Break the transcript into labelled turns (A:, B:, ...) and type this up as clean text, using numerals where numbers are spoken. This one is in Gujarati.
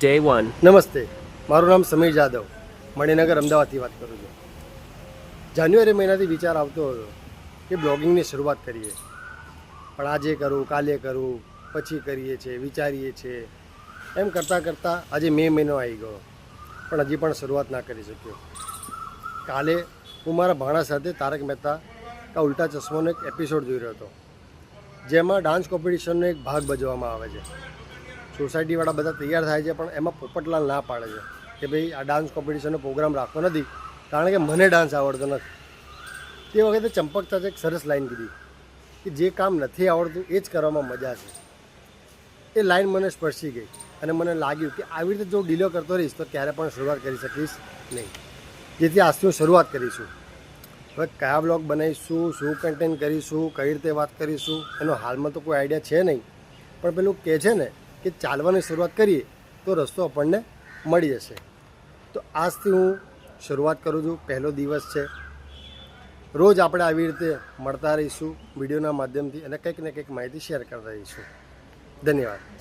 A: Day 1.
B: નમસ્તે, મારું નામ સમીર જાદવ, મણિનગર અમદાવાદથી વાત કરું છું. જાન્યુઆરી મહિનાથી વિચાર આવતો હતો કે બ્લોગિંગની શરૂઆત કરીએ, પણ આજે કરું, કાલે કરું, પછી કરીએ છીએ, વિચારીએ છીએ. એમ કરતાં કરતાં આજે મે મહિનો આવી ગયો, પણ હજી પણ શરૂઆત ના કરી શક્યો. કાલે હું મારા ભાણા સાથે તારક મહેતા કા ઉલ્ટા ચશ્માનો એક એપિસોડ જોઈ રહ્યો હતો, જેમાં ડાન્સ કોમ્પિટિશનનો એક ભાગ ભજવવામાં આવે છે. સોસાયટીવાળા બધા તૈયાર થાય છે, પણ એમાં પોપટલાલ ના પાડે છે કે ભાઈ આ ડાન્સ કોમ્પિટિશનનો પ્રોગ્રામ રાખવો નથી, કારણ કે મને ડાન્સ આવડતો નથી. તે વખતે ચંપકતા એક સરસ લાઈન કીધી કે જે કામ નથી આવડતું એ જ કરવામાં મજા છે. એ લાઈન મને સ્પર્શી ગઈ અને મને લાગ્યું કે આવી રીતે જો ડીલો કરતો રહીશ તો ક્યારે પણ શરૂઆત કરી શકીશ નહીં. જેથી આજથી હું શરૂઆત કરીશું. હવે કયા બ્લોગ બનાવીશું, શું કન્ટેન્ટ કરીશું, કઈ રીતે વાત કરીશું, એનો હાલમાં તો કોઈ આઈડિયા છે નહીં. પણ પેલું કહે છે ને કે ચાલવાની શરૂઆત કરીએ તો રસ્તો આપણને મળી જશે. તો આજથી હું શરૂઆત કરું છું. પહેલો દિવસ છે. રોજ આપણે આવી રીતે મળતા રહીશું વિડીયોના માધ્યમથી અને કંઈક ને કંઈક માહિતી શેર કરતા રહીશું. ધન્યવાદ.